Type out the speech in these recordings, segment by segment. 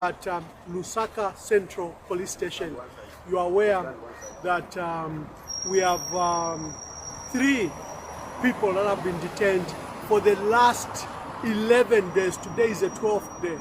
At Lusaka Central Police Station, you are aware that we have 3 people that have been detained for the last 11 days. Today is the 12th day.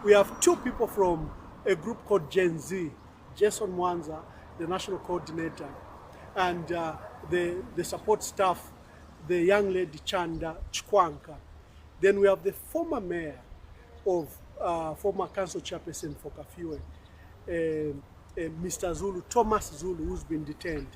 We have 2 people from a group called Gen Z, Jason Mwamba, the national coordinator, and the support staff, the young lady Chanda Chkwanka. Then we have the former mayor of former council chairperson for Kafiwe, Mr. Zulu, Thomas Zulu, who's been detained.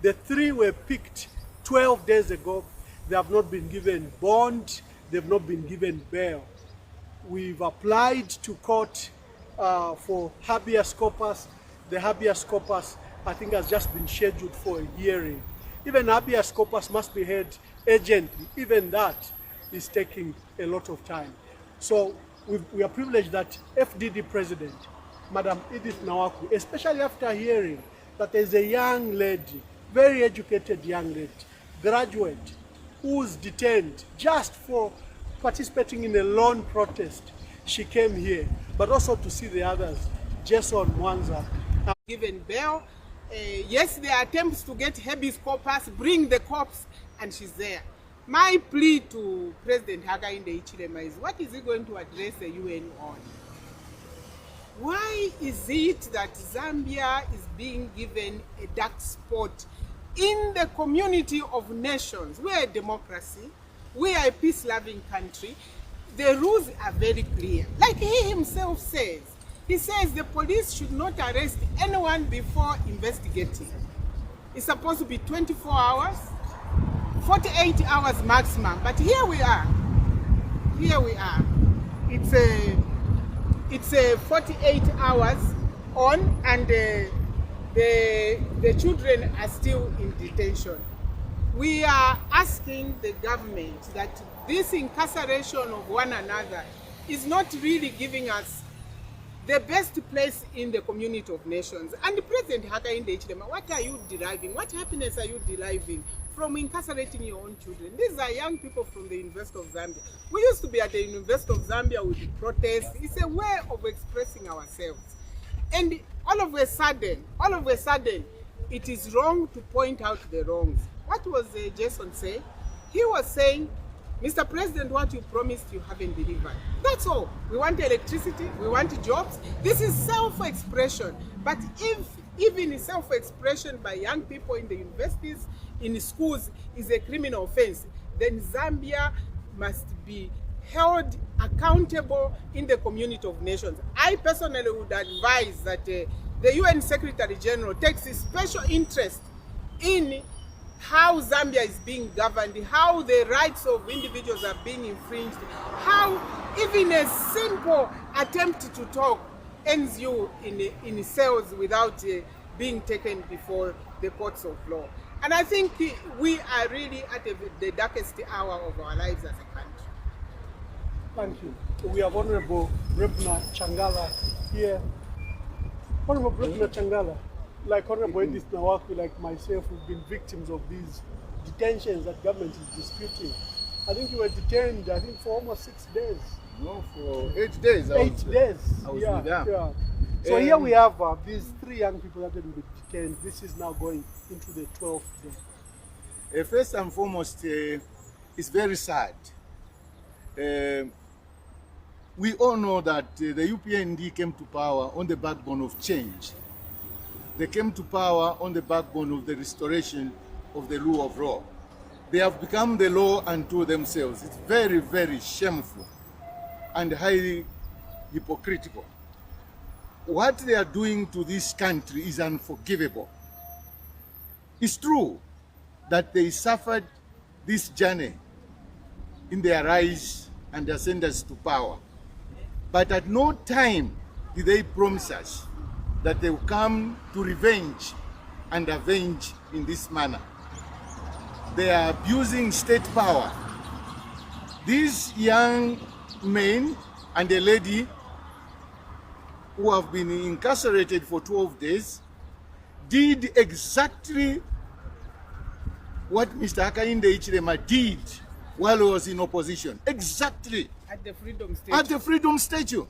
The 3 were picked 12 days ago. They have not been given bond, they've not been given bail. We've applied to court for habeas corpus. The habeas corpus, I think, has just been scheduled for a hearing. Even habeas corpus must be heard urgently. Even that is taking a lot of time. So we are privileged that FDD President, Madam Edith Nawakwi, especially after hearing that there's a young lady, very educated young lady, graduate, who's detained just for participating in a lawn protest. She came here, but also to see the others, Jason Mwamba. Given bail, yes, there are attempts to get habeas corpus, bring the corpse, and she's there. My plea to President Hakainde Hichilema is, what is he going to address the UN on? Why is it that Zambia is being given a dark spot in the community of nations? We are a democracy, we are a peace-loving country. The rules are very clear. Like he himself says, he says the police should not arrest anyone before investigating. It's supposed to be 24 hours, 48 hours maximum, but here we are. It's a 48 hours on, and the children are still in detention. We are asking the government that this incarceration of one another is not really giving us the best place in the community of nations. And President Hakainde Hichilema, what are you deriving? What happiness are you deriving from incarcerating your own children? These are young people from the University of Zambia. We used to be at the University of Zambia with the protests. It's a way of expressing ourselves. And all of a sudden, it is wrong to point out the wrongs. What was Jason saying? He was saying, Mr. President, what you promised you haven't delivered. That's all. We want electricity, we want jobs. This is self-expression. But if even self-expression by young people in the universities, in schools, is a criminal offense, then Zambia must be held accountable in the community of nations. I personally would advise that the UN Secretary General takes a special interest in how Zambia is being governed, how the rights of individuals are being infringed, how even a simple attempt to talk ends you in cells without being taken before the courts of law. And I think we are really at the darkest hour of our lives as a country. Thank you. We have Honorable Rebna Changala here. Honorable Rebna Changala, like Honorable Edith Nawakwi, like myself, we've been victims of these detentions that government is disputing. I think you were detained, for almost 6 days. No, for 8 days. 8 days. I was with them. Yeah. So here we have these 3 young people that have been detained. This is now going into the 12th day. First and foremost, it's very sad. We all know that the UPND came to power on the backbone of change. They came to power on the backbone of the restoration of the rule of law. They have become the law unto themselves. It's very, very shameful and highly hypocritical. What they are doing to this country is unforgivable. It's true that they suffered this journey in their rise and ascendance to power. But at no time did they promise us that they will come to revenge and avenge in this manner. They are abusing state power. These young men and a lady who have been incarcerated for 12 days did exactly what Mr. Hakainde Hichilema did while he was in opposition. Exactly. At the Freedom Statue. At the Freedom Statue.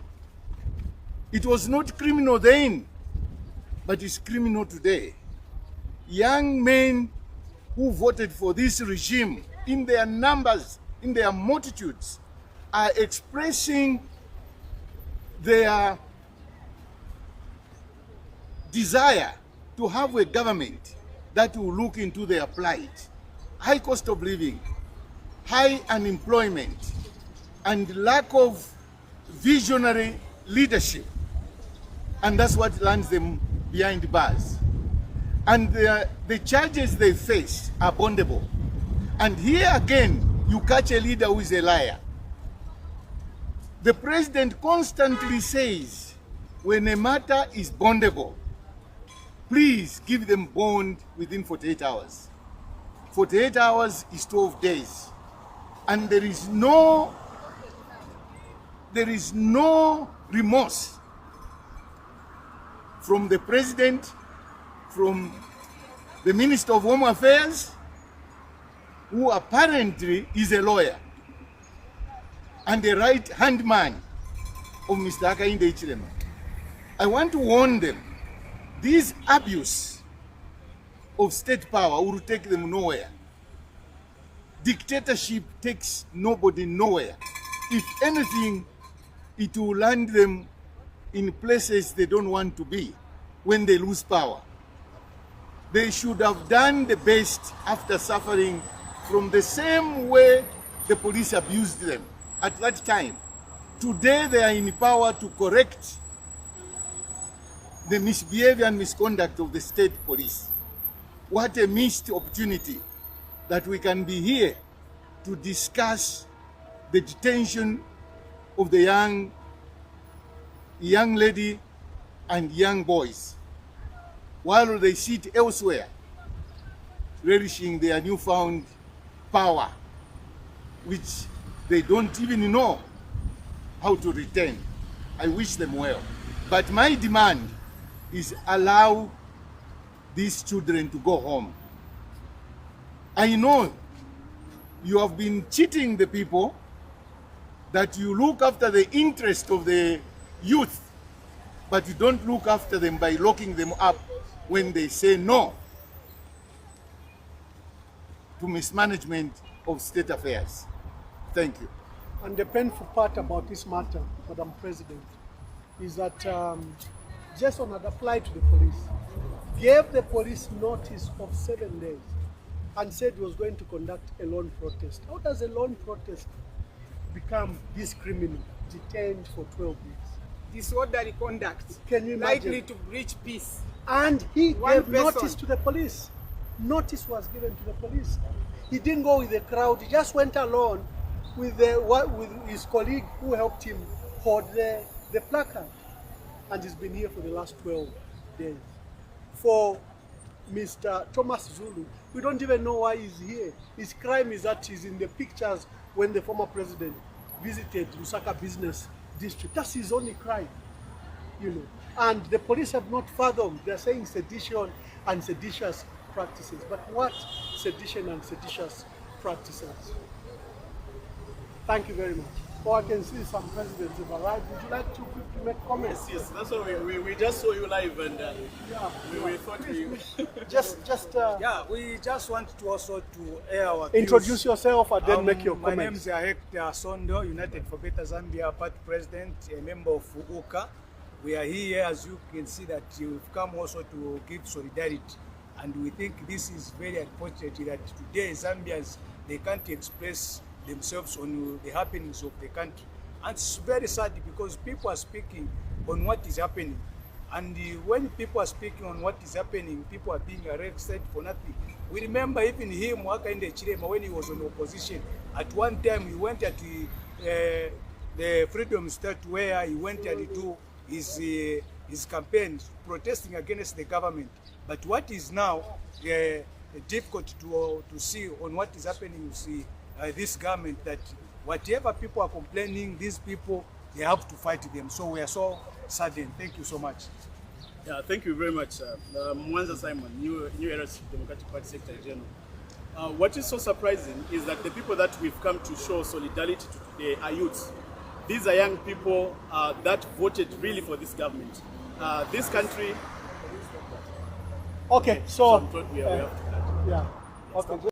It was not criminal then, but it's criminal today. Young men who voted for this regime, in their numbers, in their multitudes, are expressing their desire to have a government that will look into their plight. High cost of living, high unemployment, and lack of visionary leadership. And that's what lands them behind bars. And the charges they face are bondable. And here again, you catch a leader who is a liar. The president constantly says, when a matter is bondable, please give them bond within 48 hours. 48 hours is 12 days. And there is no remorse from the president, from the Minister of Home Affairs, who apparently is a lawyer and the right-hand man of Mr. Hakainde Hichilema. I want to warn them, this abuse of state power will take them nowhere. Dictatorship takes nobody nowhere. If anything, it will land them in places they don't want to be when they lose power. They should have done the best after suffering from the same way the police abused them at that time. Today they are in power to correct the misbehavior and misconduct of the state police. What a missed opportunity that we can be here to discuss the detention of the young lady and young boys while they sit elsewhere relishing their newfound power, which they don't even know how to retain. I wish them well. But my demand is allow these children to go home. I know you have been cheating the people, that you look after the interest of the youth, but you don't look after them by locking them up when they say no to mismanagement of state affairs. Thank you. And the painful part about this matter, Madam President, is that Jason had applied to the police, gave the police notice of 7 days, and said he was going to conduct a lone protest. How does a lone protest become this criminal, detained for 12 days? Disorderly conduct. Can you imagine? Likely to breach peace. And he One gave notice to the police. Notice was given to the police. He didn't go with the crowd. He just went alone with his colleague who helped him hold the placard. And he's been here for the last 12 days. For Mr. Thomas Zulu, we don't even know why he's here. His crime is that he's in the pictures when the former president visited Lusaka business district. That's his only crime, you know. And the police have not fathomed. They're saying sedition and seditious practices. But what sedition and seditious practices? Thank you very much. Oh, I can see some presidents have arrived. Would you like to quickly make comments? Yes, that's why we just saw you live, and Yeah. we thought we... Yeah, we just want to also to air our introduce views. yourself and then make your My name comments. is Hector Sondo, United for Better Zambia Party President, a member of UKA. We are here, as you can see, that you've come also to give solidarity. And we think this is very unfortunate that today Zambians, they can't express themselves on the happenings of the country. And it's very sad because people are speaking on what is happening. And when people are speaking on what is happening, people are being arrested for nothing. We remember even him, Hakainde Hichilema, when he was on opposition. At one time, he went at the Freedom Statue where he went and do his campaign protesting against the government. But what is now difficult to see on what is happening with this government, that whatever people are complaining, these people, they have to fight them. So we are so saddened. Thank you so much. Yeah, thank you very much. Mwamba Simon, New Era Democratic Party Secretary General. What is so surprising is that the people that we've come to show solidarity to today are youths. these are young people that voted really for this government. This country... Okay, so... we have to cut. Yeah, okay.